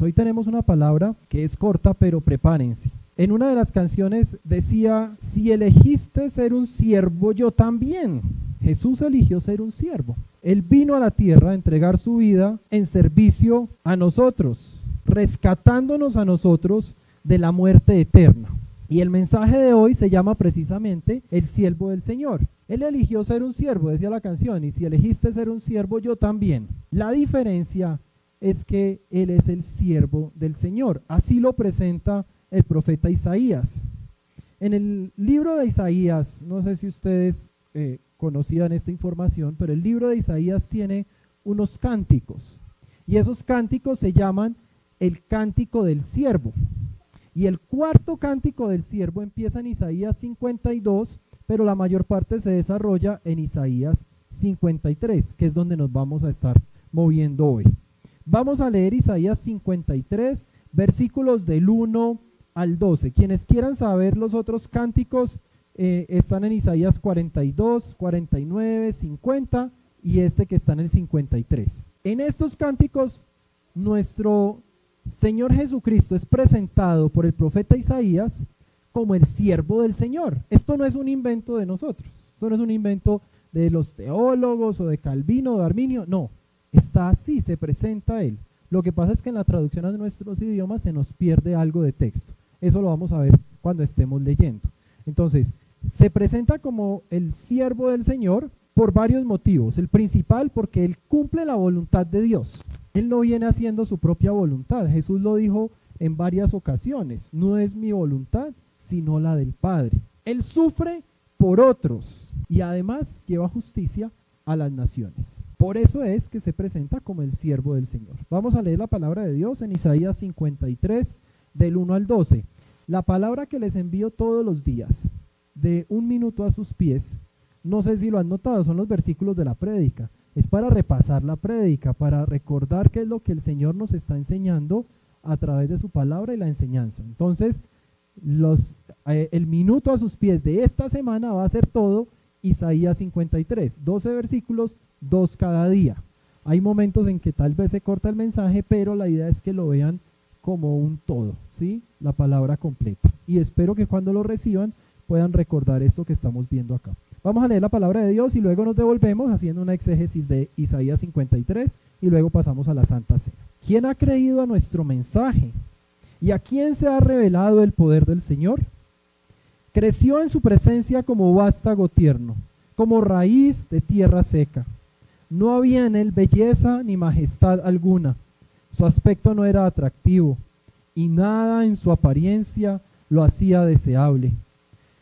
Hoy tenemos una palabra que es corta, pero prepárense. En una de las canciones decía, si elegiste ser un siervo, yo también. Jesús eligió ser un siervo. Él vino a la tierra a entregar su vida en servicio a nosotros, rescatándonos a nosotros de la muerte eterna. Y el mensaje de hoy se llama precisamente el siervo del Señor. Él eligió ser un siervo, decía la canción, y si elegiste ser un siervo, yo también. La diferencia es que Él es el siervo del Señor. Así lo presenta el profeta Isaías. En el libro de Isaías, no sé si ustedes conocían esta información, pero el libro de Isaías tiene unos cánticos. Y esos cánticos se llaman el cántico del siervo. Y el cuarto cántico del siervo empieza en Isaías 52, pero la mayor parte se desarrolla en Isaías 53, que es donde nos vamos a estar moviendo hoy. Vamos a leer Isaías 53, versículos del 1 al 12. Quienes quieran saber los otros cánticos están en Isaías 42, 49, 50 y este que está en el 53. En estos cánticos, nuestro Señor Jesucristo es presentado por el profeta Isaías como el siervo del Señor. Esto no es un invento de nosotros, esto no es un invento de los teólogos o de Calvino o de Arminio, no, está así, se presenta Él. Lo que pasa es que en la traducción a nuestros idiomas se nos pierde algo de texto. Eso lo vamos a ver cuando estemos leyendo. Entonces, se presenta como el siervo del Señor por varios motivos. El principal, porque Él cumple la voluntad de Dios. Él no viene haciendo su propia voluntad. Jesús lo dijo en varias ocasiones. No es mi voluntad, sino la del Padre. Él sufre por otros y además lleva justicia a las naciones. Por eso es que se presenta como el siervo del Señor. Vamos a leer la palabra de Dios en Isaías 53, del 1 al 12. La palabra que les envío todos los días, de un minuto a sus pies, no sé si lo han notado, son los versículos de la prédica. Es para repasar la prédica, para recordar qué es lo que el Señor nos está enseñando a través de su palabra y la enseñanza. Entonces, el minuto a sus pies de esta semana va a ser todo Isaías 53, 12 versículos, 2 cada día. Hay momentos en que tal vez se corta el mensaje, pero la idea es que lo vean como un todo, ¿sí? La palabra completa. Y espero que cuando lo reciban puedan recordar esto que estamos viendo acá. Vamos a leer la palabra de Dios y luego nos devolvemos haciendo una exégesis de Isaías 53 y luego pasamos a la Santa Cena. ¿Quién ha creído a nuestro mensaje? ¿Y a quién se ha revelado el poder del Señor? Creció en su presencia como vástago tierno, como raíz de tierra seca. No había en él belleza ni majestad alguna. Su aspecto no era atractivo y nada en su apariencia lo hacía deseable.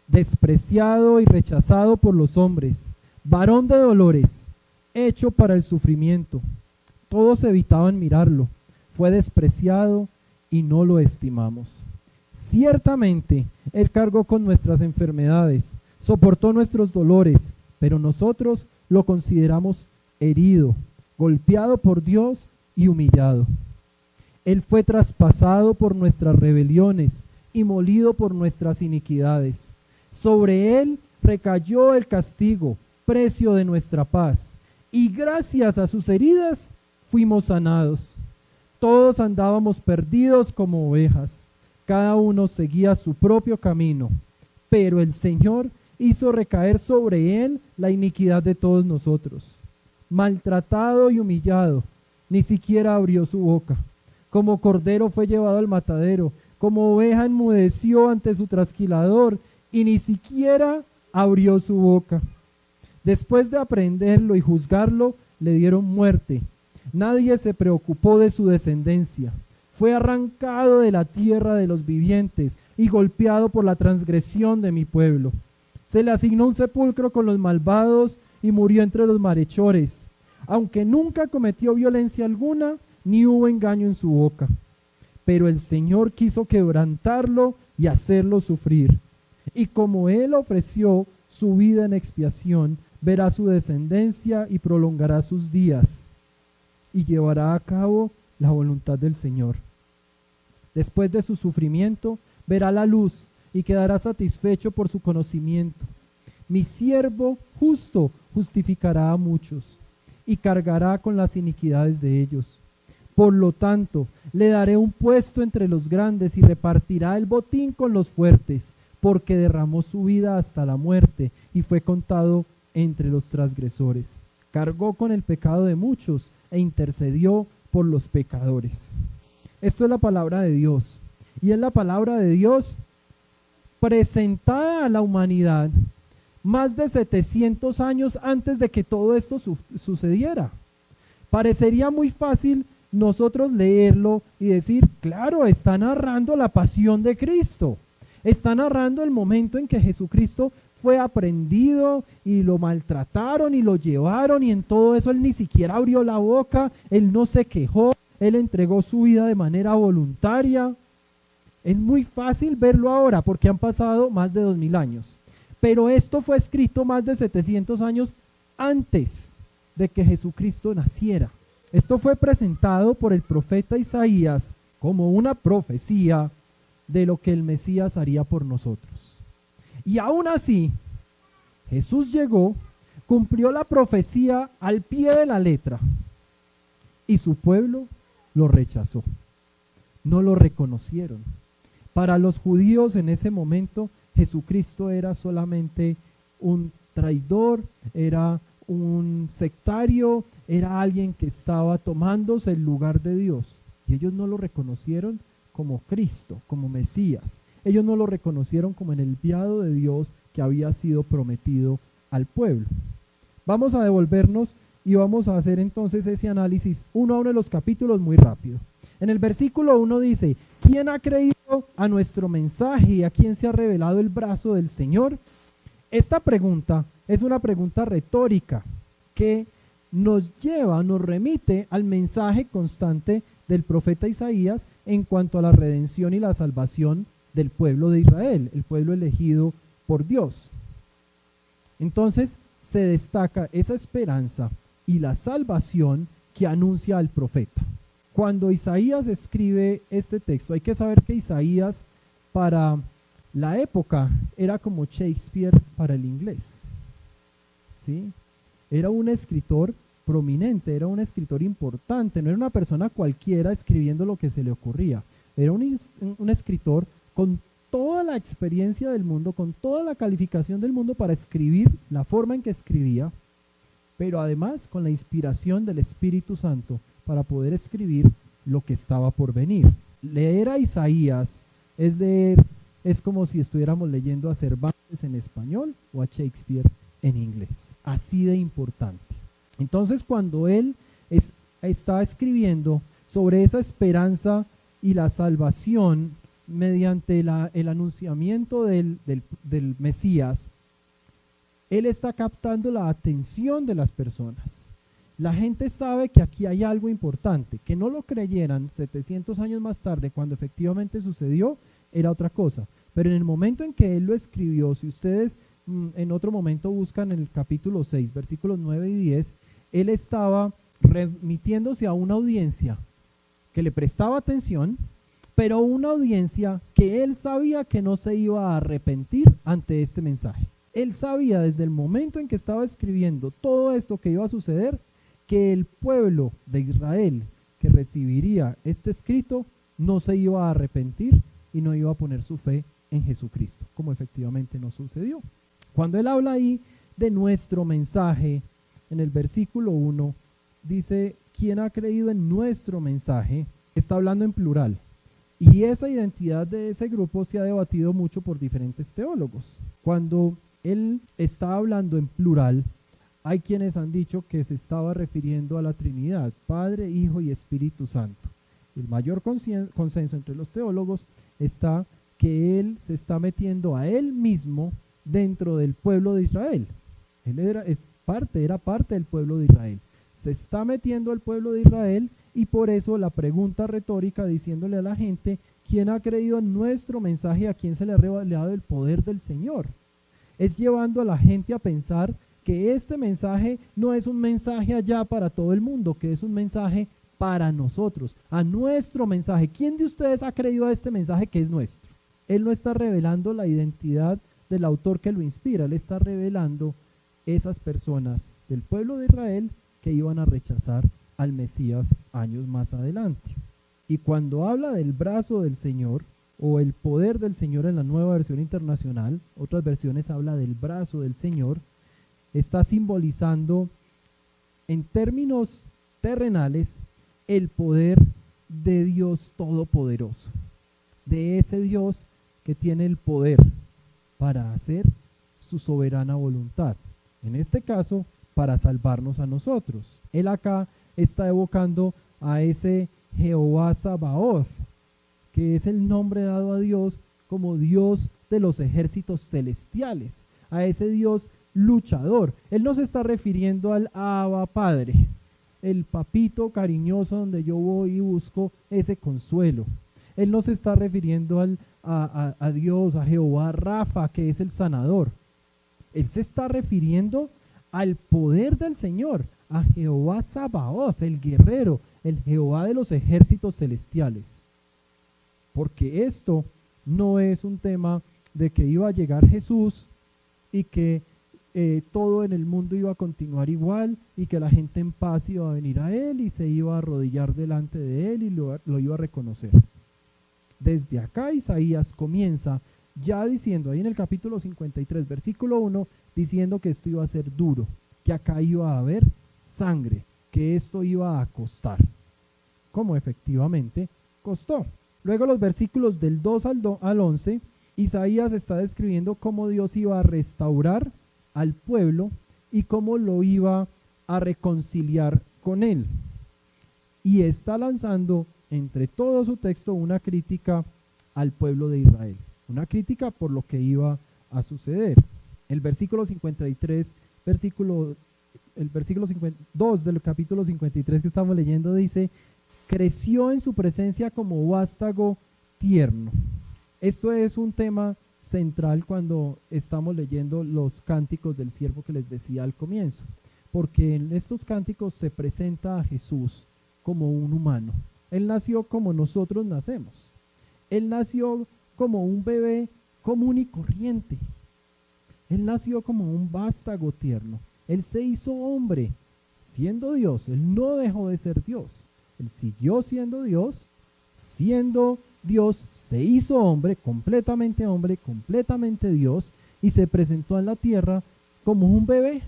Despreciado y rechazado por los hombres, varón de dolores, hecho para el sufrimiento. Todos evitaban mirarlo. Fue despreciado y no lo estimamos. Ciertamente, Él cargó con nuestras enfermedades, soportó nuestros dolores, pero nosotros lo consideramos herido, golpeado por Dios y humillado. Él fue traspasado por nuestras rebeliones y molido por nuestras iniquidades. Sobre Él recayó el castigo, precio de nuestra paz, y gracias a sus heridas fuimos sanados. Todos andábamos perdidos como ovejas, cada uno seguía su propio camino, pero el Señor hizo recaer sobre Él la iniquidad de todos nosotros. Maltratado y humillado, ni siquiera abrió su boca. Como cordero fue llevado al matadero, como oveja enmudeció ante su trasquilador, y ni siquiera abrió su boca. Después de aprenderlo y juzgarlo, le dieron muerte. Nadie se preocupó de su descendencia. Fue arrancado de la tierra de los vivientes y golpeado por la transgresión de mi pueblo. Se le asignó un sepulcro con los malvados y murió entre los malhechores, aunque nunca cometió violencia alguna, ni hubo engaño en su boca. Pero el Señor quiso quebrantarlo y hacerlo sufrir. Y como Él ofreció su vida en expiación, verá su descendencia y prolongará sus días, y llevará a cabo la voluntad del Señor. Después de su sufrimiento, verá la luz y quedará satisfecho por su conocimiento. Mi siervo justo justificará a muchos y cargará con las iniquidades de ellos. Por lo tanto, le daré un puesto entre los grandes y repartirá el botín con los fuertes, porque derramó su vida hasta la muerte y fue contado entre los transgresores. Cargó con el pecado de muchos e intercedió por los pecadores. Esto es la palabra de Dios. Y es la palabra de Dios presentada a la humanidad más de 700 años antes de que todo esto sucediera. Parecería muy fácil nosotros leerlo y decir, claro, está narrando la pasión de Cristo. Está narrando el momento en que Jesucristo fue aprehendido y lo maltrataron y lo llevaron, y en todo eso él ni siquiera abrió la boca, él no se quejó, él entregó su vida de manera voluntaria. Es muy fácil verlo ahora porque han pasado más de 2000 años. Pero esto fue escrito más de 700 años antes de que Jesucristo naciera. Esto fue presentado por el profeta Isaías como una profecía de lo que el Mesías haría por nosotros. Y aún así, Jesús llegó, cumplió la profecía al pie de la letra, y su pueblo lo rechazó. No lo reconocieron. Para los judíos en ese momento, Jesucristo era solamente un traidor, era un sectario, era alguien que estaba tomándose el lugar de Dios. Y ellos no lo reconocieron como Cristo, como Mesías. Ellos no lo reconocieron como el enviado de Dios que había sido prometido al pueblo. Vamos a devolvernos y vamos a hacer entonces ese análisis uno a uno de los capítulos muy rápido. En el versículo 1 dice, ¿quién ha creído a nuestro mensaje y a quién se ha revelado el brazo del Señor? Esta pregunta es una pregunta retórica que nos remite al mensaje constante del profeta Isaías en cuanto a la redención y la salvación del pueblo de Israel, el pueblo elegido por Dios. Entonces se destaca esa esperanza y la salvación que anuncia el profeta. Cuando Isaías escribe este texto, hay que saber que Isaías para la época era como Shakespeare para el inglés, ¿sí? Era un escritor prominente, era un escritor importante, no era una persona cualquiera escribiendo lo que se le ocurría. Era un escritor con toda la experiencia del mundo, con toda la calificación del mundo para escribir la forma en que escribía, pero además con la inspiración del Espíritu Santo para poder escribir lo que estaba por venir. Leer a Isaías es como si estuviéramos leyendo a Cervantes en español o a Shakespeare en inglés. Así de importante. Entonces, cuando él está escribiendo sobre esa esperanza y la salvación mediante el anunciamiento del Mesías, él está captando la atención de las personas. La gente sabe que aquí hay algo importante. Que no lo creyeran 700 años más tarde, cuando efectivamente sucedió, era otra cosa. Pero en el momento en que él lo escribió, si ustedes en otro momento buscan en el capítulo 6, versículos 9 y 10, él estaba remitiéndose a una audiencia que le prestaba atención, pero una audiencia que él sabía que no se iba a arrepentir ante este mensaje. Él sabía desde el momento en que estaba escribiendo todo esto que iba a suceder, que el pueblo de Israel que recibiría este escrito no se iba a arrepentir y no iba a poner su fe en Jesucristo, como efectivamente no sucedió. Cuando él habla ahí de nuestro mensaje, en el versículo 1, dice, ¿quién ha creído en nuestro mensaje? Está hablando en plural. Y esa identidad de ese grupo se ha debatido mucho por diferentes teólogos. Cuando él está hablando en plural, hay quienes han dicho que se estaba refiriendo a la Trinidad, Padre, Hijo y Espíritu Santo. El mayor consenso entre los teólogos está que él se está metiendo a él mismo dentro del pueblo de Israel. Él era parte del pueblo de Israel. Se está metiendo al pueblo de Israel y por eso la pregunta retórica diciéndole a la gente, ¿quién ha creído en nuestro mensaje? ¿A quién se le ha revelado el poder del Señor? Es llevando a la gente a pensar que este mensaje no es un mensaje allá para todo el mundo, que es un mensaje para nosotros, a nuestro mensaje. ¿Quién de ustedes ha creído a este mensaje que es nuestro? Él no está revelando la identidad del autor que lo inspira, él está revelando esas personas del pueblo de Israel que iban a rechazar al Mesías años más adelante. Y cuando habla del brazo del Señor o el poder del Señor en la Nueva Versión Internacional, otras versiones habla del brazo del Señor, está simbolizando en términos terrenales el poder de Dios Todopoderoso, de ese Dios que tiene el poder para hacer su soberana voluntad, en este caso para salvarnos a nosotros. Él acá está evocando a ese Jehová Sabaoth, que es el nombre dado a Dios como Dios de los ejércitos celestiales, a ese Dios luchador. Él no se está refiriendo al Abba Padre, el papito cariñoso donde yo voy y busco ese consuelo. Él no se está refiriendo a Dios, a Jehová Rafa, que es el sanador. Él se está refiriendo al poder del Señor, a Jehová Sabaoth, el guerrero, el Jehová de los ejércitos celestiales. Porque esto no es un tema de que iba a llegar Jesús y que todo en el mundo iba a continuar igual y que la gente en paz iba a venir a él y se iba a arrodillar delante de él y lo iba a reconocer. Desde acá Isaías comienza ya diciendo, ahí en el capítulo 53, versículo 1, diciendo que esto iba a ser duro, que acá iba a haber sangre, que esto iba a costar, como efectivamente costó. Luego los versículos del 2 al 11, Isaías está describiendo cómo Dios iba a restaurar al pueblo y cómo lo iba a reconciliar con él. Y está lanzando entre todo su texto una crítica al pueblo de Israel, una crítica por lo que iba a suceder. El versículo 53, el versículo 52 del capítulo 53 que estamos leyendo dice: creció en su presencia como vástago tierno. Esto es un tema central cuando estamos leyendo los cánticos del siervo que les decía al comienzo, porque en estos cánticos se presenta a Jesús como un humano. Él nació como nosotros nacemos. Él nació como un bebé común y corriente. Él nació como un vástago tierno. Él se hizo hombre, siendo Dios. Él no dejó de ser Dios. Él siguió siendo Dios se hizo hombre, completamente Dios, y se presentó en la tierra como un bebé,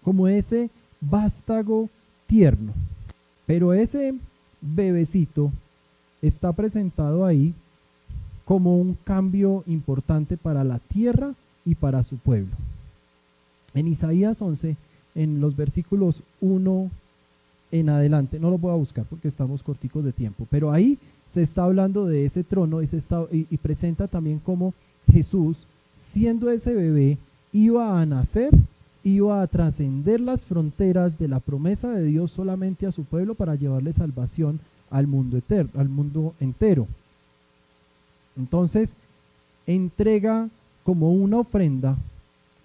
como ese vástago tierno. Pero ese bebecito está presentado ahí como un cambio importante para la tierra y para su pueblo. En Isaías 11, en los versículos 1 en adelante, no lo voy a buscar porque estamos corticos de tiempo, pero ahí se está hablando de ese trono y presenta también cómo Jesús, siendo ese bebé, iba a nacer, iba a trascender las fronteras de la promesa de Dios solamente a su pueblo para llevarle salvación al mundo entero. Entonces, entrega como una ofrenda,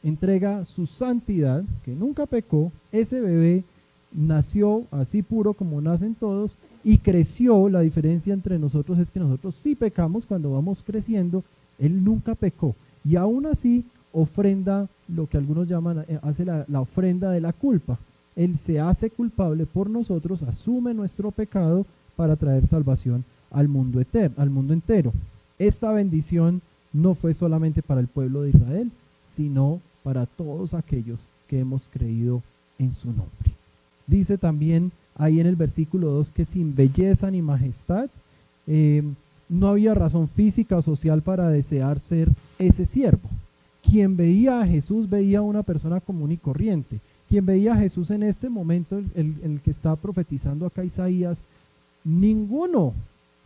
entrega su santidad, que nunca pecó. Ese bebé nació así puro como nacen todos y creció. La diferencia entre nosotros es que nosotros sí pecamos cuando vamos creciendo. Él nunca pecó y aún así ofrenda lo que algunos llaman, hace la ofrenda de la culpa. Él se hace culpable por nosotros, asume nuestro pecado para traer salvación al mundo entero. Esta bendición no fue solamente para el pueblo de Israel, sino para todos aquellos que hemos creído en su nombre. Dice también ahí en el versículo 2 que sin belleza ni majestad no había razón física o social para desear ser ese siervo. Quien veía a Jesús veía a una persona común y corriente. Quien veía a Jesús en este momento, el que está profetizando acá Isaías, ninguno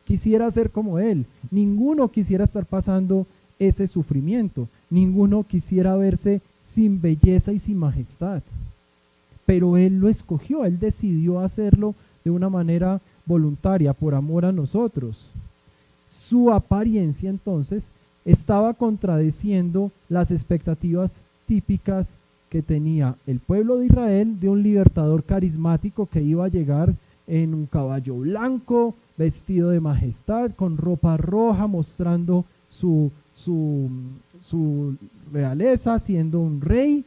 quisiera ser como él, ninguno quisiera estar pasando ese sufrimiento, ninguno quisiera verse sin belleza y sin majestad. Pero él lo escogió, él decidió hacerlo de una manera voluntaria, por amor a nosotros. Su apariencia entonces estaba contradeciendo las expectativas típicas que tenía el pueblo de Israel de un libertador carismático que iba a llegar en un caballo blanco, vestido de majestad, con ropa roja, mostrando su realeza, siendo un rey,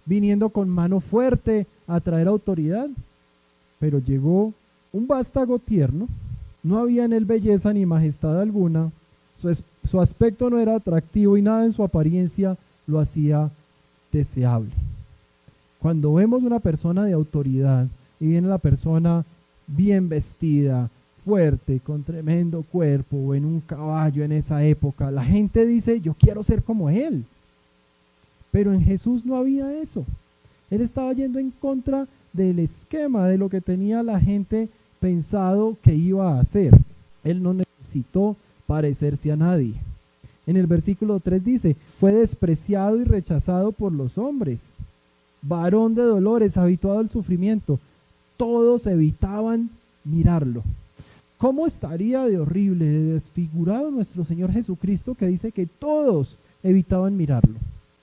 viniendo con mano fuerte a traer autoridad. Pero llegó un vástago tierno, no había en él belleza ni majestad alguna, su aspecto no era atractivo y nada en su apariencia lo hacía deseable. Cuando vemos una persona de autoridad y viene la persona bien vestida, fuerte, con tremendo cuerpo o en un caballo en esa época, la gente dice, yo quiero ser como él. Pero en Jesús no había eso. Él estaba yendo en contra del esquema de lo que tenía la gente pensado que iba a hacer. Él no necesitó parecerse a nadie. En el versículo 3 dice, fue despreciado y rechazado por los hombres, varón de dolores, habituado al sufrimiento. Todos evitaban mirarlo. ¿Cómo estaría de horrible, de desfigurado nuestro Señor Jesucristo, que dice que todos evitaban mirarlo?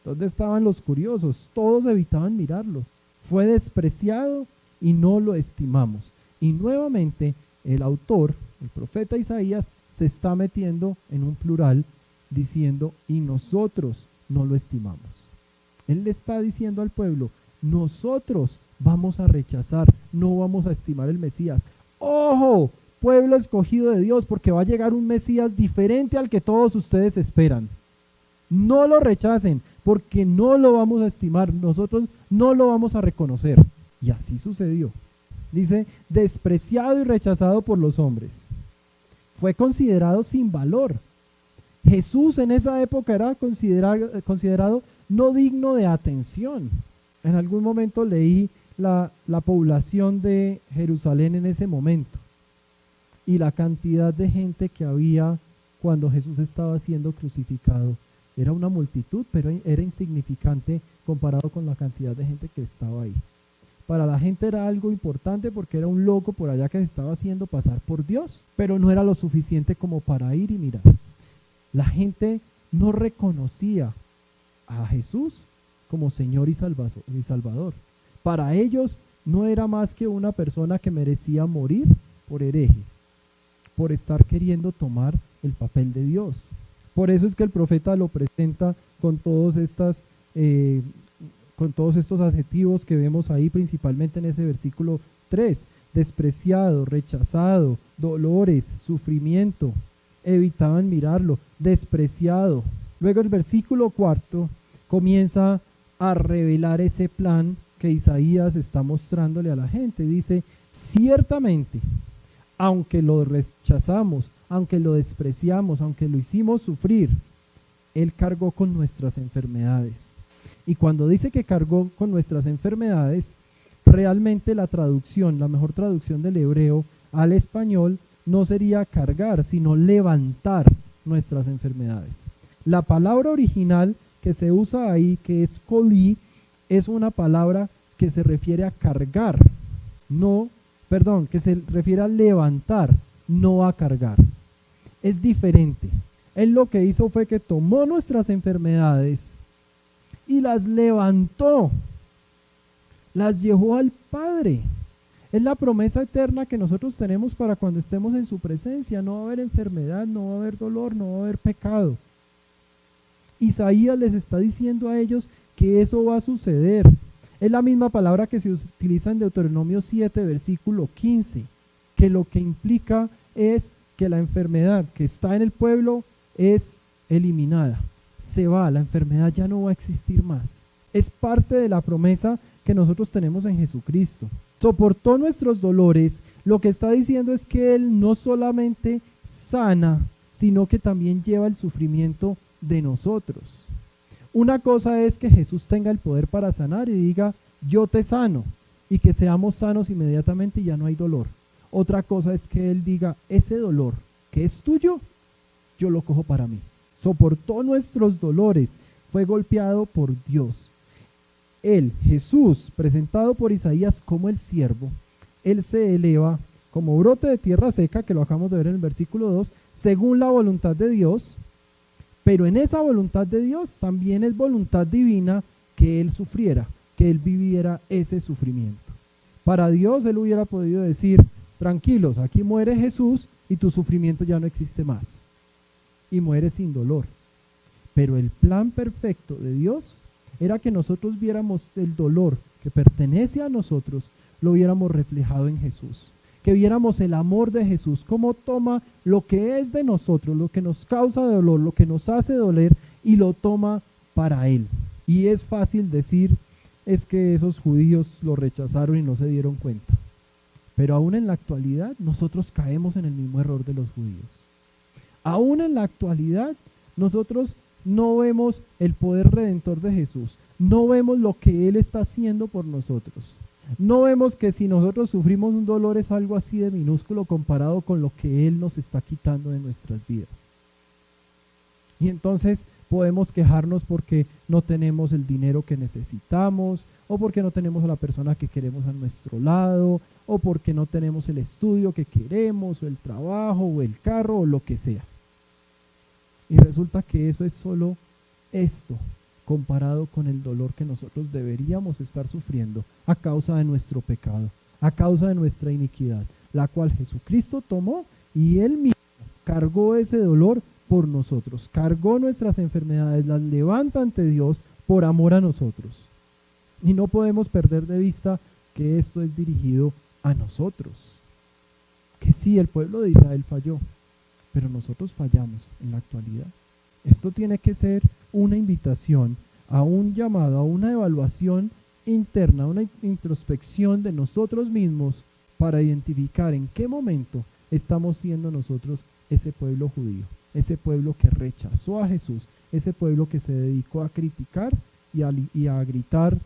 ¿Dónde estaban los curiosos? Todos evitaban mirarlo. Fue despreciado y no lo estimamos. Y nuevamente el autor, el profeta Isaías, se está metiendo en un plural diciendo, y nosotros no lo estimamos. Él le está diciendo al pueblo, nosotros vamos a rechazar, no vamos a estimar el Mesías. ¡Ojo! Pueblo escogido de Dios, porque va a llegar un Mesías diferente al que todos ustedes esperan. No lo rechacen, porque no lo vamos a estimar, nosotros no lo vamos a reconocer. Y así sucedió. Dice, despreciado y rechazado por los hombres. Fue considerado sin valor. Jesús en esa época era considerado no digno de atención. En algún momento leí la población de Jerusalén en ese momento y la cantidad de gente que había cuando Jesús estaba siendo crucificado. Era una multitud, pero era insignificante comparado con la cantidad de gente que estaba ahí. Para la gente era algo importante porque era un loco por allá que se estaba haciendo pasar por Dios, pero no era lo suficiente como para ir y mirar. La gente no reconocía a Jesús como Señor y Salvador. Para ellos no era más que una persona que merecía morir por hereje, por estar queriendo tomar el papel de Dios. Por eso es que el profeta lo presenta con todos estos adjetivos que vemos ahí, principalmente en ese versículo 3. Despreciado, rechazado, dolores, sufrimiento, evitaban mirarlo, despreciado. Luego el versículo 4 comienza a revelar ese plan que Isaías está mostrándole a la gente. Dice, ciertamente, aunque lo rechazamos, aunque lo despreciamos, aunque lo hicimos sufrir, Él cargó con nuestras enfermedades. Y cuando dice que cargó con nuestras enfermedades, realmente la traducción, la mejor traducción del hebreo al español no sería cargar, sino levantar nuestras enfermedades. La palabra original que se usa ahí, que es kolí, es una palabra que se refiere a cargar, que se refiere a levantar, no a cargar. Es diferente. Él lo que hizo fue que tomó nuestras enfermedades y las levantó, las llevó al Padre. Es la promesa eterna que nosotros tenemos para cuando estemos en su presencia. No va a haber enfermedad, no va a haber dolor, no va a haber pecado. Isaías les está diciendo a ellos que eso va a suceder. Es la misma palabra que se utiliza en Deuteronomio 7, versículo 15, que lo que implica es que la enfermedad que está en el pueblo es eliminada. Se va, la enfermedad ya no va a existir más. Es parte de la promesa que nosotros tenemos en Jesucristo. Soportó nuestros dolores. Lo que está diciendo es que Él no solamente sana, sino que también lleva el sufrimiento de nosotros. Una cosa es que Jesús tenga el poder para sanar y diga, yo te sano, y que seamos sanos inmediatamente y ya no hay dolor. Otra cosa es que Él diga, ese dolor que es tuyo, yo lo cojo para mí. Soportó nuestros dolores, fue golpeado por Dios. Él, Jesús, presentado por Isaías como el siervo, Él se eleva como brote de tierra seca, que lo acabamos de ver en el versículo 2, según la voluntad de Dios, pero en esa voluntad de Dios también es voluntad divina que Él sufriera, que Él viviera ese sufrimiento. Para Dios Él hubiera podido decir, tranquilos, aquí muere Jesús y tu sufrimiento ya no existe más. Y muere sin dolor. Pero el plan perfecto de Dios era que nosotros viéramos el dolor que pertenece a nosotros lo viéramos reflejado en Jesús. Que viéramos el amor de Jesús, cómo toma lo que es de nosotros, lo que nos causa dolor, lo que nos hace doler y lo toma para Él. Y es fácil decir, es que esos judíos lo rechazaron y no se dieron cuenta. Pero aún en la actualidad nosotros caemos en el mismo error de los judíos. Aún en la actualidad nosotros no vemos el poder redentor de Jesús, no vemos lo que Él está haciendo por nosotros. No vemos que si nosotros sufrimos un dolor es algo así de minúsculo comparado con lo que Él nos está quitando de nuestras vidas. Y entonces podemos quejarnos porque no tenemos el dinero que necesitamos, o porque no tenemos a la persona que queremos a nuestro lado, o porque no tenemos el estudio que queremos, o el trabajo, o el carro, o lo que sea. Y resulta que eso es solo esto, comparado con el dolor que nosotros deberíamos estar sufriendo a causa de nuestro pecado, a causa de nuestra iniquidad, la cual Jesucristo tomó y Él mismo cargó ese dolor por nosotros, cargó nuestras enfermedades, las levanta ante Dios por amor a nosotros. Y no podemos perder de vista que esto es dirigido a nosotros, que sí, el pueblo de Israel falló, pero nosotros fallamos en la actualidad. Esto tiene que ser una invitación a un llamado, a una evaluación interna, una introspección de nosotros mismos para identificar en qué momento estamos siendo nosotros ese pueblo judío, ese pueblo que rechazó a Jesús, ese pueblo que se dedicó a criticar y a gritar,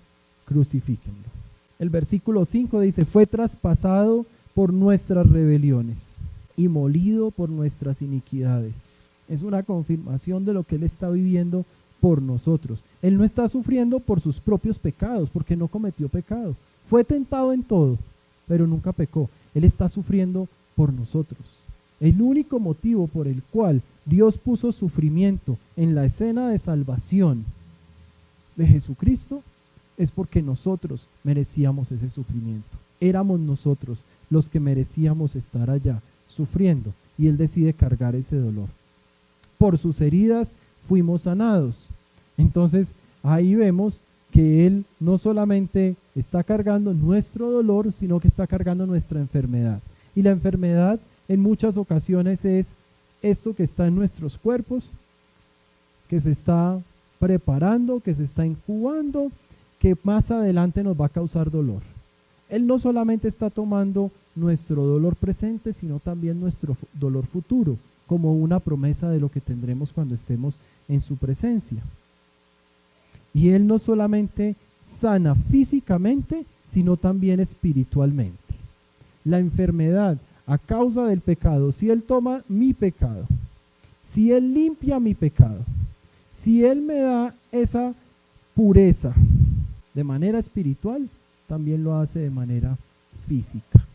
crucifíquenlo. El versículo 5 dice, fue traspasado por nuestras rebeliones y molido por nuestras iniquidades. Es una confirmación de lo que Él está viviendo por nosotros. Él no está sufriendo por sus propios pecados, porque no cometió pecado. Fue tentado en todo, pero nunca pecó. Él está sufriendo por nosotros. El único motivo por el cual Dios puso sufrimiento en la escena de salvación de Jesucristo es porque nosotros merecíamos ese sufrimiento. Éramos nosotros los que merecíamos estar allá sufriendo, y Él decide cargar ese dolor. Por sus heridas fuimos sanados. Entonces ahí vemos que Él no solamente está cargando nuestro dolor, sino que está cargando nuestra enfermedad. Y la enfermedad en muchas ocasiones es esto que está en nuestros cuerpos, que se está preparando, que se está incubando, que más adelante nos va a causar dolor. Él no solamente está tomando nuestro dolor presente, sino también nuestro dolor futuro, como una promesa de lo que tendremos cuando estemos en su presencia. Y Él no solamente sana físicamente, sino también espiritualmente. La enfermedad a causa del pecado, si Él toma mi pecado, si Él limpia mi pecado, si Él me da esa pureza de manera espiritual, también lo hace de manera física.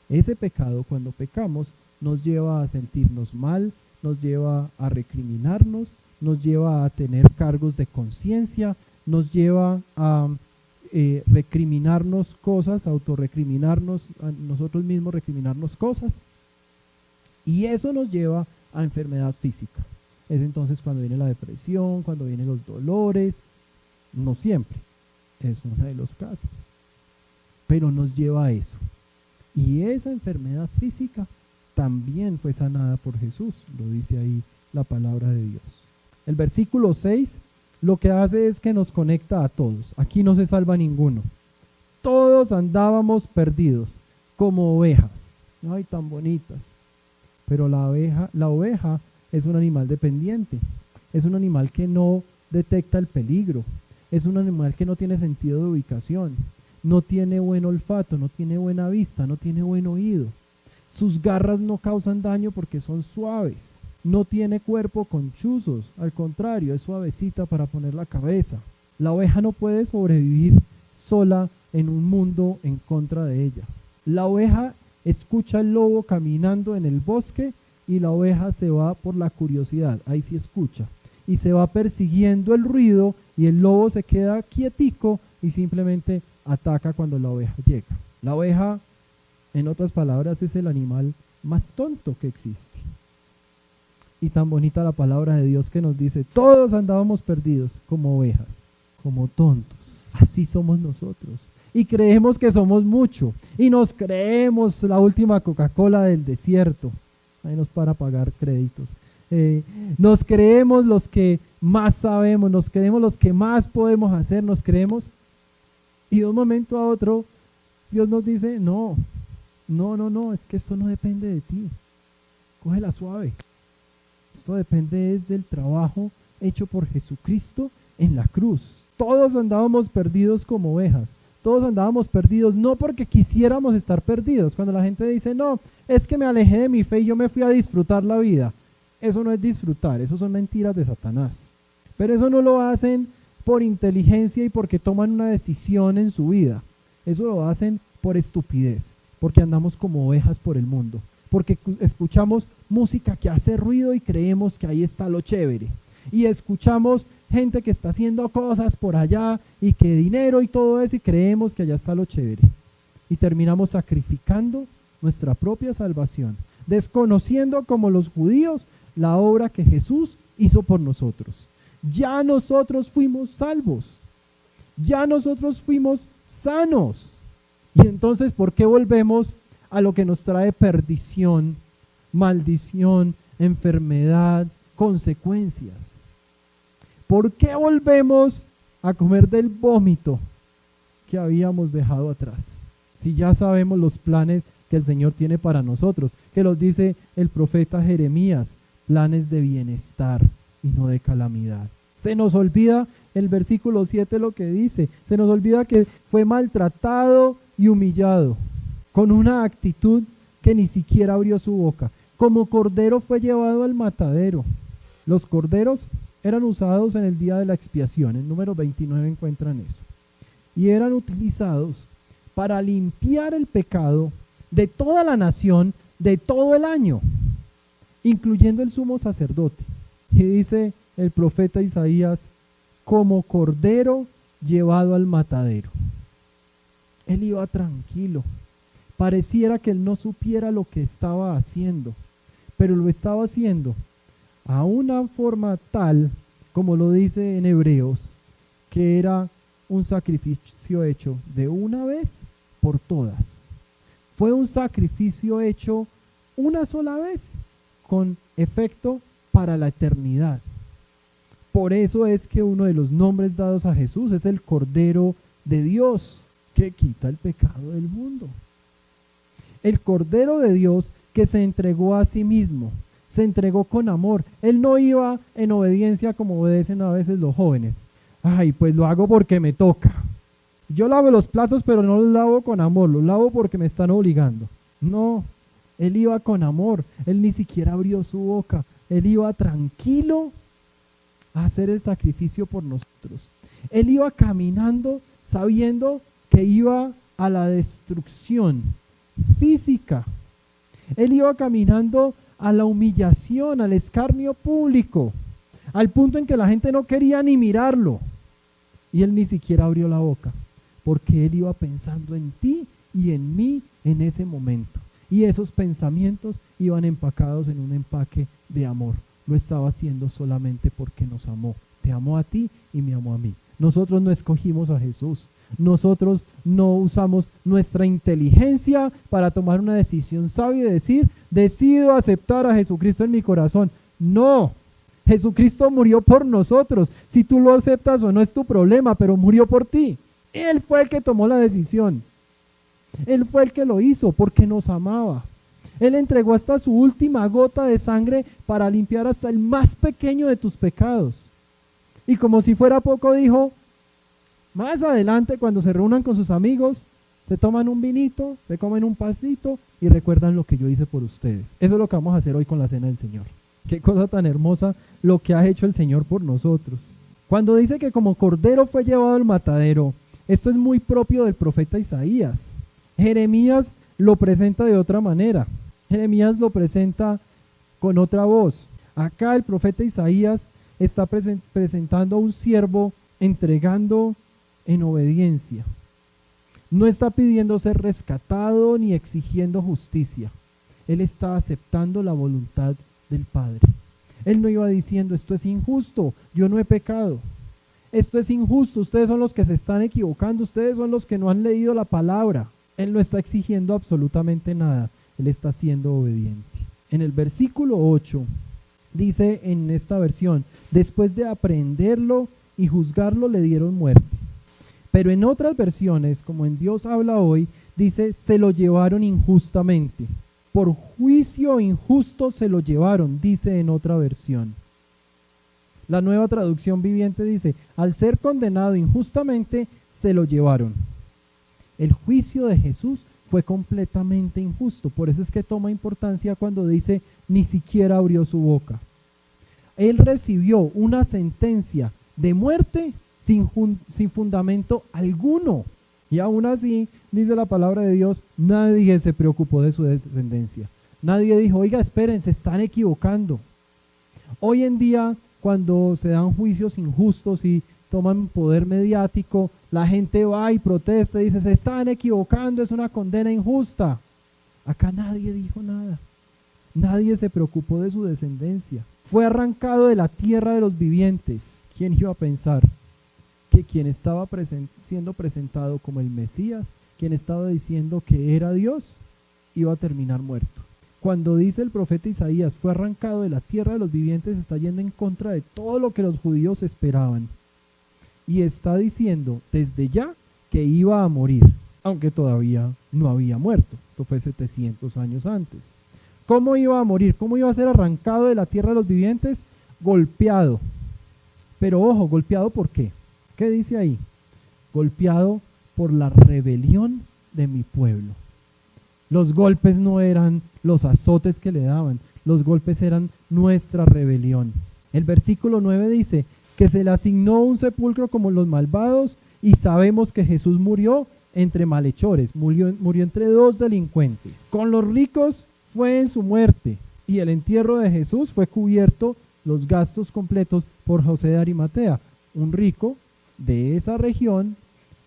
Ese pecado, cuando pecamos, nos lleva a sentirnos mal, nos lleva a recriminarnos, nos lleva a tener cargos de conciencia, nos lleva a recriminarnos cosas, autorrecriminarnos, a nosotros mismos recriminarnos cosas, y eso nos lleva a enfermedad física. Es entonces cuando viene la depresión, cuando vienen los dolores, no siempre, es uno de los casos, pero nos lleva a eso. Y esa enfermedad física también fue sanada por Jesús, lo dice ahí la palabra de Dios. El versículo 6 lo que hace es que nos conecta a todos. Aquí no se salva ninguno. Todos andábamos perdidos como ovejas. Ay, tan bonitas. Pero la oveja es un animal dependiente. Es un animal que no detecta el peligro. Es un animal que no tiene sentido de ubicación. No tiene buen olfato, no tiene buena vista, no tiene buen oído. Sus garras no causan daño porque son suaves. No tiene cuerpo con chuzos, al contrario, es suavecita para poner la cabeza. La oveja no puede sobrevivir sola en un mundo en contra de ella. La oveja escucha al lobo caminando en el bosque y la oveja se va por la curiosidad, ahí sí escucha, y se va persiguiendo el ruido y el lobo se queda quietico y simplemente ataca cuando la oveja llega. La oveja, en otras palabras, es el animal más tonto que existe. Y tan bonita la palabra de Dios que nos dice, todos andábamos perdidos como ovejas, como tontos. Así somos nosotros. y creemos que somos mucho y nos creemos la última Coca-Cola del desierto. Ahí nos para pagar créditos. Nos creemos los que más sabemos, nos creemos los que más podemos hacer, nos creemos, y de un momento a otro Dios nos dice, no, es que esto no depende de ti, cógela suave, esto depende es del trabajo hecho por Jesucristo en la cruz. Todos andábamos perdidos como ovejas, todos andábamos perdidos no porque quisiéramos estar perdidos. Cuando la gente dice, no, es que me alejé de mi fe y yo me fui a disfrutar la vida, eso no es disfrutar, eso son mentiras de Satanás. Pero eso no lo hacen por inteligencia y porque toman una decisión en su vida. Eso lo hacen por estupidez, porque andamos como ovejas por el mundo, porque escuchamos música que hace ruido y creemos que ahí está lo chévere. Y escuchamos gente que está haciendo cosas por allá y que dinero y todo eso y creemos que allá está lo chévere. Y terminamos sacrificando nuestra propia salvación, desconociendo como los judíos la obra que Jesús hizo por nosotros. Ya nosotros fuimos salvos, ya nosotros fuimos sanos. Y entonces, ¿por qué volvemos a lo que nos trae perdición, maldición, enfermedad, consecuencias? ¿Por qué volvemos a comer del vómito que habíamos dejado atrás? Si ya sabemos los planes que el Señor tiene para nosotros, que los dice el profeta Jeremías, planes de bienestar y no de calamidad. Se nos olvida el versículo 7 lo que dice, se nos olvida que fue maltratado y humillado, con una actitud que ni siquiera abrió su boca. Como cordero fue llevado al matadero. Los corderos eran usados en el día de la expiación, en número 29 encuentran eso, y eran utilizados para limpiar el pecado de toda la nación, de todo el año, incluyendo el sumo sacerdote. Y dice el profeta Isaías, como cordero llevado al matadero. Él iba tranquilo, pareciera que él no supiera lo que estaba haciendo, pero lo estaba haciendo a una forma tal, como lo dice en Hebreos, que era un sacrificio hecho de una vez por todas. Fue un sacrificio hecho una sola vez, con efecto para la eternidad. Por eso es que uno de los nombres dados a Jesús es el Cordero de Dios, que quita el pecado del mundo. El Cordero de Dios que se entregó a sí mismo, se entregó con amor. Él no iba en obediencia como obedecen a veces los jóvenes. Ay, pues lo hago porque me toca. Yo lavo los platos, pero no los lavo con amor, los lavo porque me están obligando. No, él iba con amor, él ni siquiera abrió su boca, él iba tranquilo a hacer el sacrificio por nosotros. Él iba caminando sabiendo que iba a la destrucción física. Él iba caminando a la humillación, al escarnio público, al punto en que la gente no quería ni mirarlo. Y él ni siquiera abrió la boca, porque él iba pensando en ti y en mí en ese momento. Y esos pensamientos iban empacados en un empaque de amor. Lo estaba haciendo solamente porque nos amó. Te amó a ti y me amó a mí. Nosotros no escogimos a Jesús. Nosotros no usamos nuestra inteligencia para tomar una decisión sabia y decir, decido aceptar a Jesucristo en mi corazón. No, Jesucristo murió por nosotros. Si tú lo aceptas o no es tu problema, pero murió por ti. Él fue el que tomó la decisión. Él fue el que lo hizo porque nos amaba. Él entregó hasta su última gota de sangre para limpiar hasta el más pequeño de tus pecados. Y como si fuera poco dijo, más adelante cuando se reúnan con sus amigos, se toman un vinito, se comen un pasito y recuerdan lo que yo hice por ustedes. Eso es lo que vamos a hacer hoy con la cena del Señor. Qué cosa tan hermosa lo que ha hecho el Señor por nosotros. Cuando dice que como cordero fue llevado al matadero, esto es muy propio del profeta Isaías. Jeremías lo presenta de otra manera. Jeremías lo presenta con otra voz. Acá el profeta Isaías está presentando a un siervo entregando en obediencia. No está pidiendo ser rescatado ni exigiendo justicia. Él está aceptando la voluntad del Padre. Él no iba diciendo, esto es injusto, yo no he pecado. esto es injusto, ustedes son los que se están equivocando, ustedes son los que no han leído la palabra. Él no está exigiendo absolutamente nada, él está siendo obediente. En el versículo 8 dice en esta versión, después de aprehenderlo y juzgarlo le dieron muerte. Pero en otras versiones, como en Dios habla hoy, dice, se lo llevaron injustamente. Por juicio injusto se lo llevaron, dice en otra versión. La Nueva Traducción Viviente dice, al ser condenado injustamente, se lo llevaron. El juicio de Jesús fue completamente injusto, por eso es que toma importancia cuando dice, ni siquiera abrió su boca. Él recibió una sentencia de muerte sin fundamento alguno. Y aún así, dice la palabra de Dios, nadie se preocupó de su descendencia. Nadie dijo, oiga, esperen, se están equivocando. Hoy en día, cuando se dan juicios injustos y toman poder mediático, la gente va y protesta y dice, se están equivocando, es una condena injusta. Acá nadie dijo nada. Nadie se preocupó de su descendencia. Fue arrancado de la tierra de los vivientes. ¿Quién iba a pensar que quien estaba siendo presentado como el Mesías, quien estaba diciendo que era Dios, iba a terminar muerto? Cuando dice el profeta Isaías, fue arrancado de la tierra de los vivientes, está yendo en contra de todo lo que los judíos esperaban. Y está diciendo desde ya que iba a morir, aunque todavía no había muerto. Esto fue 700 años antes. ¿Cómo iba a morir? ¿Cómo iba a ser arrancado de la tierra de los vivientes? Golpeado. Pero ojo, ¿golpeado por qué? ¿Qué dice ahí? Golpeado por la rebelión de mi pueblo. Los golpes no eran los azotes que le daban, los golpes eran nuestra rebelión. El versículo 9 dice que se le asignó un sepulcro como los malvados y sabemos que Jesús murió entre malhechores, murió entre dos delincuentes. Con los ricos fue en su muerte y el entierro de Jesús fue cubierto los gastos completos por José de Arimatea, un rico de esa región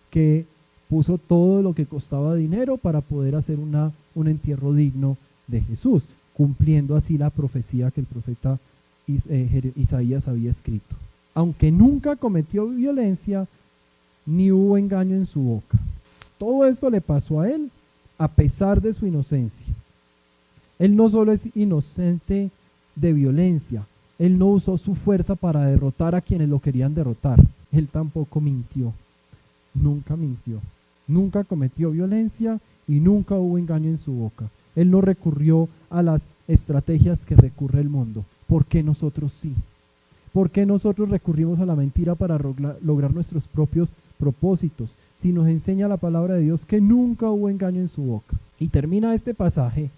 que puso todo lo que costaba dinero para poder hacer un entierro digno de Jesús, cumpliendo así la profecía que el profeta Isaías había escrito. Aunque nunca cometió violencia, ni hubo engaño en su boca. Todo esto le pasó a él a pesar de su inocencia. Él no solo es inocente de violencia, él no usó su fuerza para derrotar a quienes lo querían derrotar. Él tampoco mintió, nunca mintió. Nunca cometió violencia y nunca hubo engaño en su boca. Él no recurrió a las estrategias que recurre el mundo. ¿Por qué nosotros sí? ¿Por qué nosotros recurrimos a la mentira para lograr nuestros propios propósitos? Si nos enseña la palabra de Dios que nunca hubo engaño en su boca. Y termina este pasaje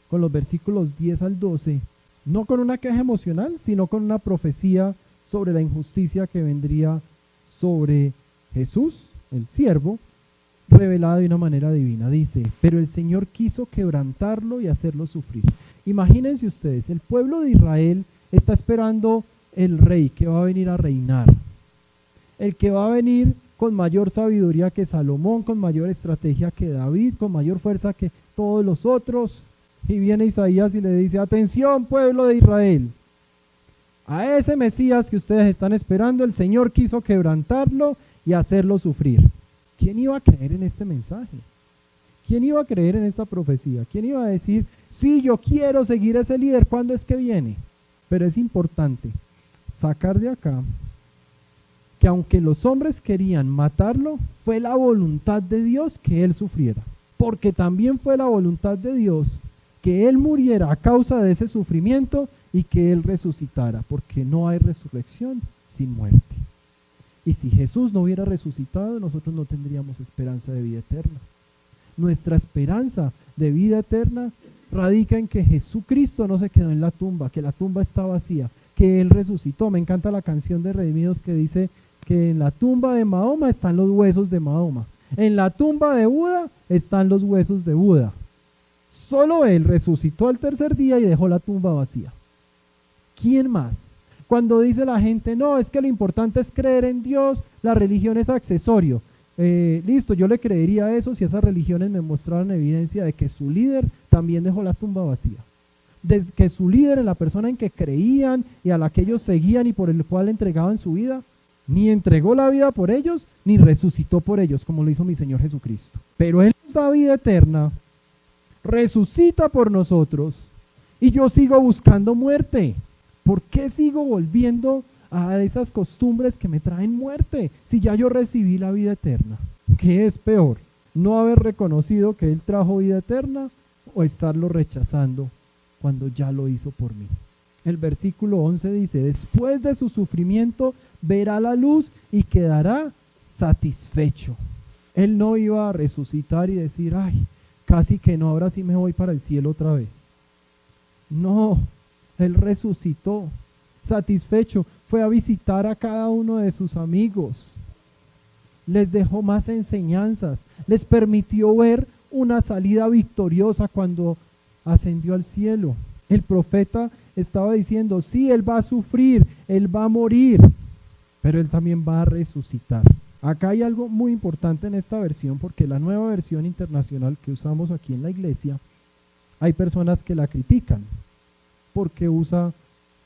con los versículos 10 al 12, no con una queja emocional, sino con una profecía sobre la injusticia que vendría sobre Jesús, el siervo, revelada de una manera divina. Dice, pero el Señor quiso quebrantarlo y hacerlo sufrir. Imagínense ustedes, el pueblo de Israel está esperando el rey que va a venir a reinar, el que va a venir con mayor sabiduría que Salomón, con mayor estrategia que David, con mayor fuerza que todos los otros. Y viene Isaías y le dice, atención pueblo de Israel, a ese Mesías que ustedes están esperando, el Señor quiso quebrantarlo y hacerlo sufrir. ¿Quién iba a creer en este mensaje? ¿Quién iba a creer en esta profecía? ¿Quién iba a decir, sí, yo quiero seguir a ese líder, ¿cuándo es que viene? Pero es importante sacar de acá que aunque los hombres querían matarlo, fue la voluntad de Dios que él sufriera. Porque también fue la voluntad de Dios que él muriera a causa de ese sufrimiento y que él resucitara, porque no hay resurrección sin muerte. Y si Jesús no hubiera resucitado, nosotros no tendríamos esperanza de vida eterna. Nuestra esperanza de vida eterna radica en que Jesucristo no se quedó en la tumba, que la tumba está vacía, que Él resucitó. Me encanta la canción de Redimidos que dice que en la tumba de Mahoma están los huesos de Mahoma. En la tumba de Buda están los huesos de Buda. Solo Él resucitó al tercer día y dejó la tumba vacía. ¿Quién más? Cuando dice la gente, no, es que lo importante es creer en Dios, la religión es accesorio. Listo, yo le creería eso si esas religiones me mostraran evidencia de que su líder también dejó la tumba vacía. De que su líder es la persona en que creían y a la que ellos seguían y por el cual entregaban su vida, Ni entregó la vida por ellos, ni resucitó por ellos, como lo hizo mi Señor Jesucristo. Pero Él nos da vida eterna, resucita por nosotros, y yo sigo buscando muerte. ¿Por qué sigo volviendo a esas costumbres que me traen muerte si ya yo recibí la vida eterna? ¿Qué es peor? ¿No haber reconocido que Él trajo vida eterna o estarlo rechazando cuando ya lo hizo por mí? El versículo 11 dice, después de su sufrimiento verá la luz y quedará satisfecho. Él no iba a resucitar y decir, ay, casi que no, ahora sí me voy para el cielo otra vez. No, Él resucitó, satisfecho, fue a visitar a cada uno de sus amigos, les dejó más enseñanzas, les permitió ver una salida victoriosa cuando ascendió al cielo. El profeta estaba diciendo, sí, Él va a sufrir, Él va a morir, pero Él también va a resucitar. Acá hay algo muy importante en esta versión, porque la nueva versión internacional que usamos aquí en la iglesia, hay personas que la critican, porque usa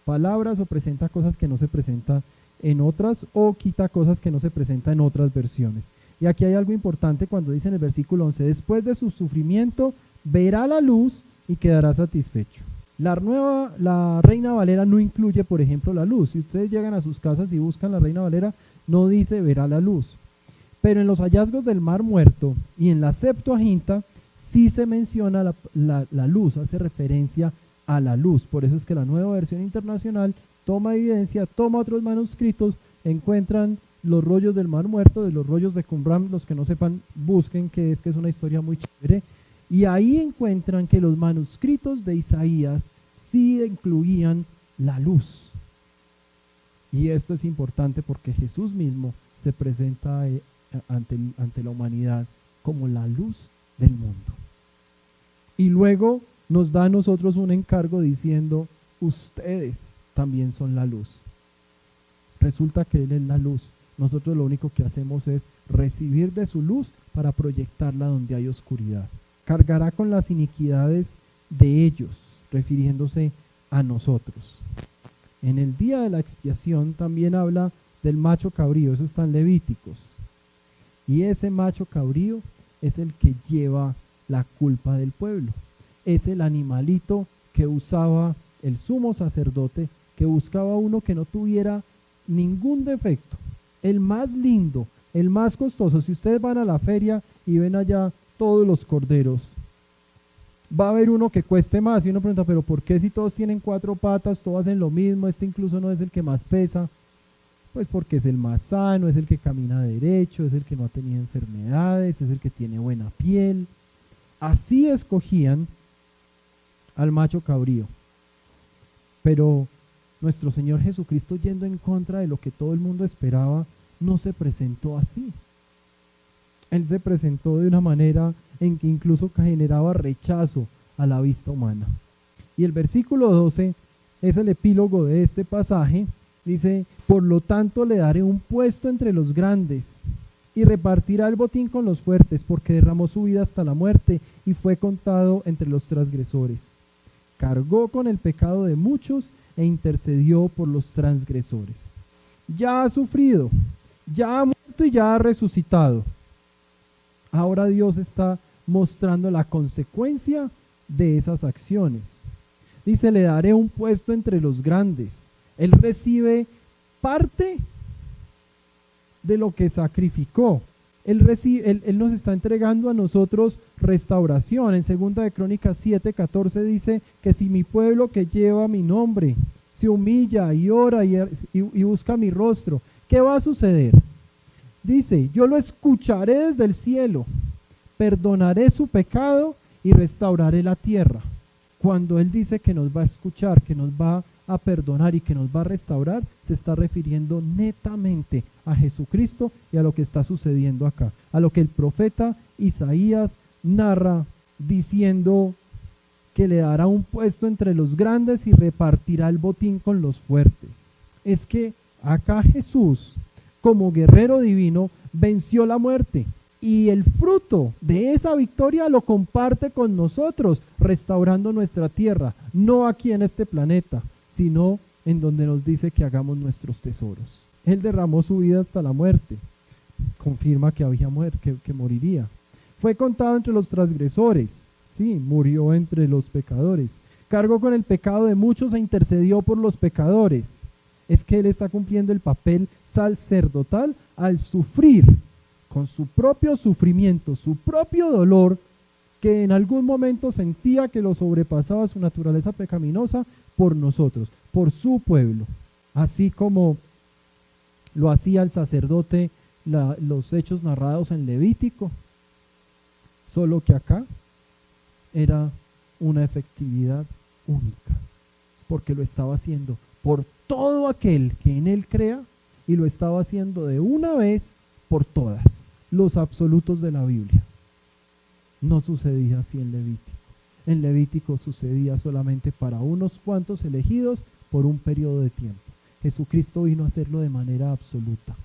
palabras o presenta cosas que no se presentan en otras, o quita cosas que no se presentan en otras versiones. Y aquí hay algo importante cuando dice en el versículo 11, después de su sufrimiento verá la luz y quedará satisfecho. La Reina Valera no incluye, por ejemplo, la luz. Si ustedes llegan a sus casas y buscan la Reina Valera, no dice verá la luz. Pero en los hallazgos del Mar Muerto y en la Septuaginta sí se menciona la luz, hace referencia a la luz. Por eso es que la nueva versión internacional toma evidencia, toma otros manuscritos, encuentran los rollos del Mar Muerto, de los rollos de Qumran. Los que no sepan, busquen, que es una historia muy chévere. Y ahí encuentran que los manuscritos de Isaías sí incluían la luz. Y esto es importante porque Jesús mismo se presenta ante la humanidad como la luz del mundo. Y luego nos da a nosotros un encargo diciendo, ustedes también son la luz. Resulta que Él es la luz. Nosotros lo único que hacemos es recibir de su luz para proyectarla donde hay oscuridad. Cargará con las iniquidades de ellos, refiriéndose a nosotros. En el día de la expiación también habla del macho cabrío, eso está en Levíticos. Y ese macho cabrío es el que lleva la culpa del pueblo. Es el animalito que usaba el sumo sacerdote, que buscaba uno que no tuviera ningún defecto, el más lindo, el más costoso. Si ustedes van a la feria y ven allá todos los corderos, va a haber uno que cueste más, y uno pregunta, pero ¿por qué si todos tienen 4 patas, todos hacen lo mismo, este incluso no es el que más pesa? Pues porque es el más sano, es el que camina derecho, es el que no ha tenido enfermedades, es el que tiene buena piel. Así escogían al macho cabrío. Pero nuestro Señor Jesucristo, yendo en contra de lo que todo el mundo esperaba, no se presentó así. Él se presentó de una manera en que incluso generaba rechazo a la vista humana. Y el versículo 12 es el epílogo de este pasaje. Dice, por lo tanto le daré un puesto entre los grandes y repartirá el botín con los fuertes, porque derramó su vida hasta la muerte y fue contado entre los transgresores. Cargó con el pecado de muchos e intercedió por los transgresores. Ya ha sufrido, ya ha muerto y ya ha resucitado. Ahora Dios está mostrando la consecuencia de esas acciones. Dice, le daré un puesto entre los grandes. Él recibe parte de lo que sacrificó. Él nos está entregando a nosotros restauración. En 2 de Crónicas 7:14 dice que si mi pueblo que lleva mi nombre se humilla y ora y busca mi rostro, ¿qué va a suceder? Dice, yo lo escucharé desde el cielo, perdonaré su pecado y restauraré la tierra. Cuando Él dice que nos va a escuchar, que nos va a perdonar y que nos va a restaurar, se está refiriendo netamente a Jesucristo y a lo que está sucediendo acá, a lo que el profeta Isaías narra diciendo que le dará un puesto entre los grandes y repartirá el botín con los fuertes. Es que acá Jesús, como guerrero divino, venció la muerte y el fruto de esa victoria lo comparte con nosotros, restaurando nuestra tierra, no aquí en este planeta, sino en donde nos dice que hagamos nuestros tesoros. Él derramó su vida hasta la muerte. Confirma que había que moriría. Fue contado entre los transgresores. Sí, murió entre los pecadores. Cargó con el pecado de muchos e intercedió por los pecadores. Es que Él está cumpliendo el papel sacerdotal al sufrir con su propio sufrimiento, su propio dolor, que en algún momento sentía que lo sobrepasaba su naturaleza pecaminosa por nosotros, por su pueblo. Así como lo hacía el sacerdote los hechos narrados en Levítico, solo que acá era una efectividad única, porque lo estaba haciendo por todo aquel que en Él crea, y lo estaba haciendo de una vez por todas, los absolutos de la Biblia. No sucedía así en Levítico. En Levítico sucedía solamente para unos cuantos elegidos por un periodo de tiempo. Jesucristo vino a hacerlo de manera absoluta,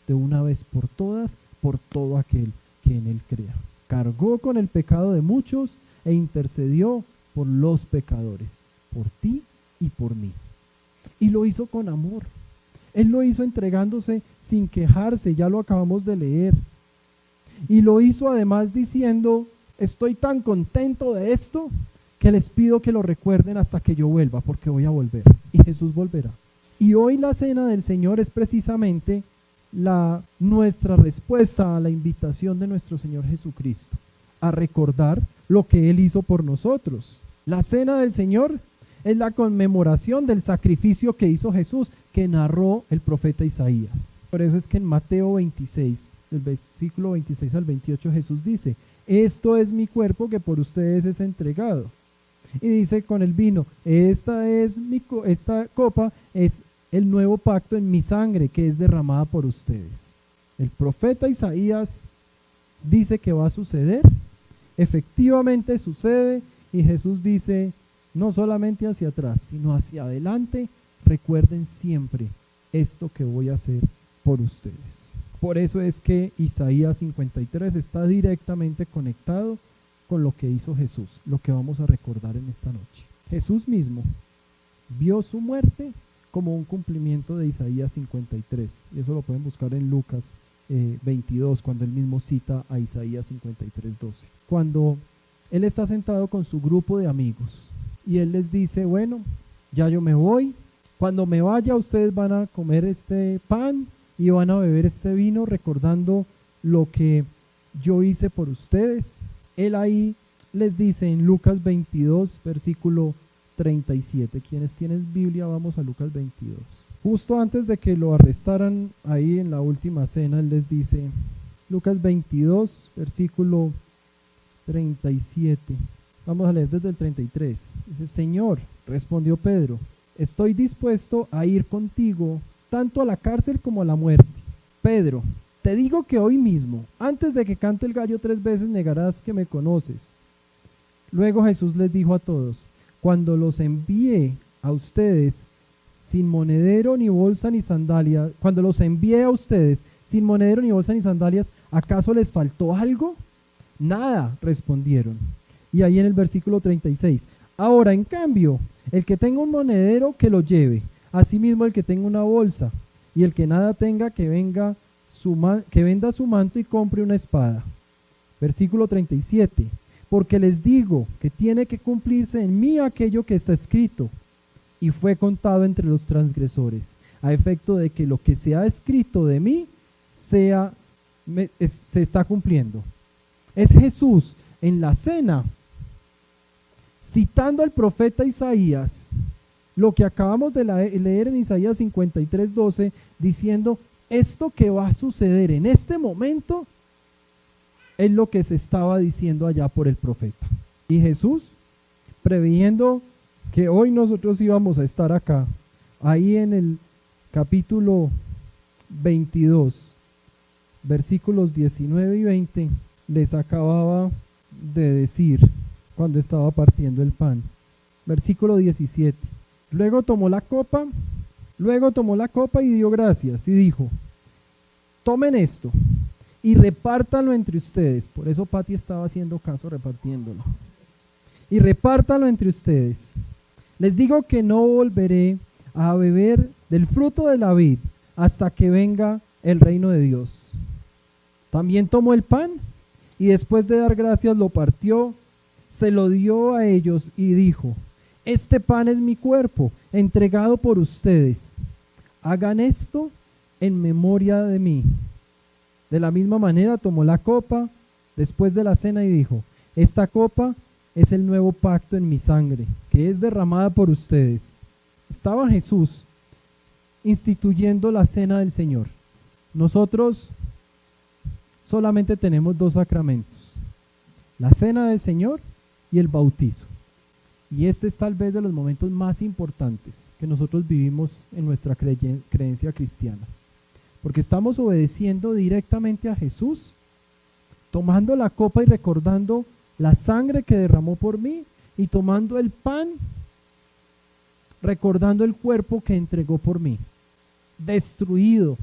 de una vez por todas, por todo aquel que en Él crea. Cargó con el pecado de muchos e intercedió por los pecadores, por ti y por mí. Y lo hizo con amor. Él lo hizo entregándose sin quejarse, ya lo acabamos de leer. Y lo hizo además diciendo: estoy tan contento de esto que les pido que lo recuerden hasta que yo vuelva, porque voy a volver. Y Jesús volverá. Y hoy la cena del Señor es precisamente nuestra respuesta a la invitación de nuestro Señor Jesucristo, a recordar lo que Él hizo por nosotros. La cena del Señor es la conmemoración del sacrificio que hizo Jesús, que narró el profeta Isaías. Por eso es que en Mateo 26, del versículo 26 al 28, Jesús dice: esto es mi cuerpo que por ustedes es entregado. Y dice con el vino: esta copa es el nuevo pacto en mi sangre, que es derramada por ustedes. El profeta Isaías dice que va a suceder, efectivamente sucede, y Jesús dice: no solamente hacia atrás, sino hacia adelante, recuerden siempre esto que voy a hacer por ustedes. Por eso es que Isaías 53 está directamente conectado con lo que hizo Jesús, lo que vamos a recordar en esta noche. Jesús mismo vio su muerte como un cumplimiento de Isaías 53, y eso lo pueden buscar en Lucas 22, cuando él mismo cita a Isaías 53:12. Cuando él está sentado con su grupo de amigos y él les dice: bueno, ya yo me voy, cuando me vaya ustedes van a comer este pan y van a beber este vino, recordando lo que yo hice por ustedes. Él ahí les dice en Lucas 22, versículo 37. Quienes tienen Biblia, vamos a Lucas 22. Justo antes de que lo arrestaran ahí en la última cena, él les dice, Lucas 22, versículo 37. Vamos a leer desde el 33. Dice: Señor, respondió Pedro, estoy dispuesto a ir contigo tanto a la cárcel como a la muerte. Pedro, te digo que hoy mismo, antes de que cante el gallo 3 veces, negarás que me conoces. Luego Jesús les dijo a todos: cuando los envíe a ustedes sin monedero ni bolsa ni sandalias, cuando los envié a ustedes sin monedero ni bolsa ni sandalias, ¿acaso les faltó algo? Nada, respondieron. Y ahí en el versículo 36, ahora en cambio, el que tenga un monedero que lo lleve, asimismo el que tenga una bolsa, y el que nada tenga que venda su manto y compre una espada. Versículo 37, porque les digo que tiene que cumplirse en mí aquello que está escrito, y fue contado entre los transgresores, a efecto de que lo que se ha escrito de mí se está cumpliendo. Es Jesús en la cena, citando al profeta Isaías, lo que acabamos de leer en Isaías 53:12, diciendo: esto que va a suceder en este momento es lo que se estaba diciendo allá por el profeta. Y Jesús, previendo que hoy nosotros íbamos a estar acá, ahí en el capítulo 22, versículos 19 y 20, les acababa de decir cuando estaba partiendo el pan. Versículo 17. Luego tomó la copa y dio gracias y dijo: tomen esto y repártanlo entre ustedes. Por eso Pati estaba haciendo caso, repartiéndolo. Y repártanlo entre ustedes. Les digo que no volveré a beber del fruto de la vid hasta que venga el reino de Dios. También tomó el pan y después de dar gracias lo partió, se lo dio a ellos y dijo: este pan es mi cuerpo, entregado por ustedes. Hagan esto en memoria de mí. De la misma manera tomó la copa después de la cena y dijo: esta copa es el nuevo pacto en mi sangre, que es derramada por ustedes. Estaba Jesús instituyendo la cena del Señor. Nosotros solamente tenemos dos sacramentos: la cena del Señor y el bautizo. Y este es tal vez de los momentos más importantes que nosotros vivimos en nuestra creencia cristiana, porque estamos obedeciendo directamente a Jesús, tomando la copa y recordando la sangre que derramó por mí, y tomando el pan, recordando el cuerpo que entregó por mí. Destruido,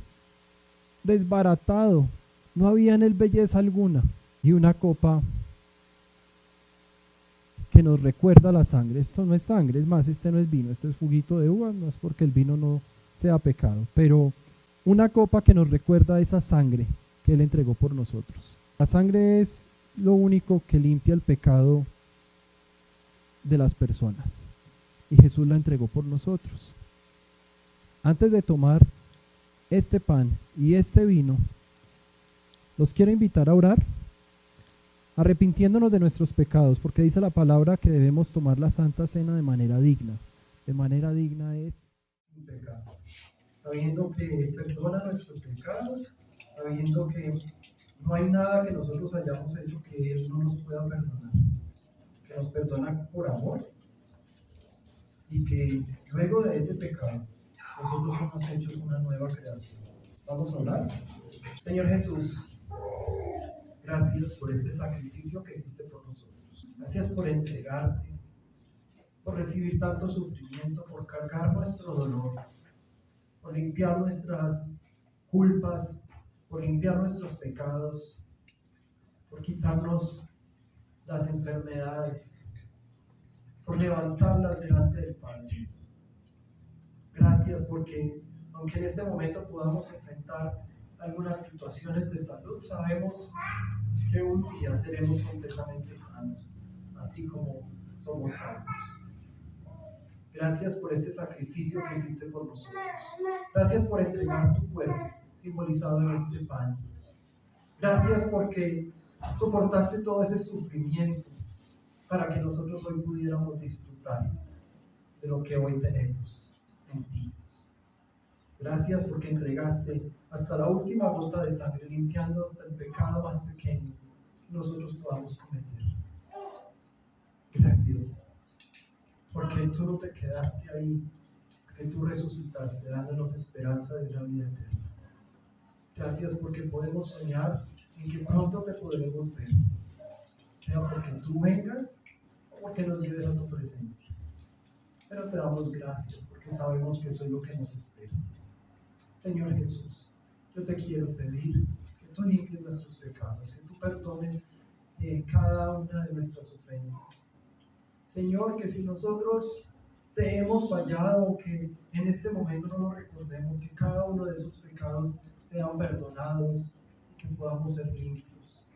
desbaratado, no había en él belleza alguna, y una copa que nos recuerda la sangre. Esto no es sangre, es más, este no es vino, este es juguito de uva, no es porque el vino no sea pecado, pero una copa que nos recuerda esa sangre que él entregó por nosotros. La sangre es lo único que limpia el pecado de las personas, y Jesús la entregó por nosotros. Antes de tomar este pan y este vino, los quiero invitar a orar, arrepintiéndonos de nuestros pecados, porque dice la palabra que debemos tomar la Santa Cena de manera digna. De manera digna es sin pecado, sabiendo que perdona nuestros pecados, sabiendo que no hay nada que nosotros hayamos hecho que Él no nos pueda perdonar, que nos perdona por amor, y que luego de ese pecado nosotros somos hechos una nueva creación. Vamos a orar. Señor Jesús, gracias por este sacrificio que hiciste por nosotros. Gracias por entregarte, por recibir tanto sufrimiento, por cargar nuestro dolor, por limpiar nuestras culpas, por limpiar nuestros pecados, por quitarnos las enfermedades, por levantarlas delante del Padre. Gracias porque, aunque en este momento podamos enfrentar algunas situaciones de salud, sabemos que un día seremos completamente sanos, así como somos salvos. Gracias por este sacrificio que hiciste por nosotros. Gracias por entregar tu cuerpo, simbolizado en este pan. Gracias porque soportaste todo ese sufrimiento para que nosotros hoy pudiéramos disfrutar de lo que hoy tenemos en ti. Gracias porque entregaste hasta la última gota de sangre, limpiando hasta el pecado más pequeño que nosotros podamos cometer. Gracias porque tú no te quedaste ahí, que tú resucitaste, dándonos esperanza de una vida eterna. Gracias porque podemos soñar en que pronto te podremos ver, sea porque tú vengas o porque nos lleves a tu presencia. Pero te damos gracias porque sabemos que eso es lo que nos espera. Señor Jesús, yo te quiero pedir que tú limpies nuestros pecados, que tú perdones cada una de nuestras ofensas. Señor, que si nosotros te hemos fallado, que en este momento no lo recordemos, que cada uno de esos pecados sean perdonados y que podamos ser limpios.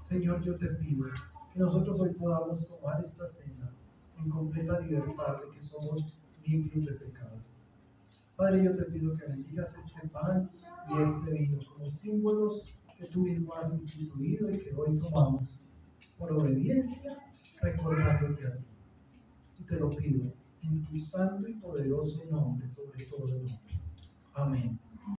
Señor, yo te pido que nosotros hoy podamos tomar esta cena en completa libertad de que somos limpios de pecados. Padre, yo te pido que bendigas este pan y este vino como símbolos que tú mismo has instituido y que hoy tomamos por obediencia, recordándote a ti. Y te lo pido en tu santo y poderoso nombre, sobre todo el nombre. Amén.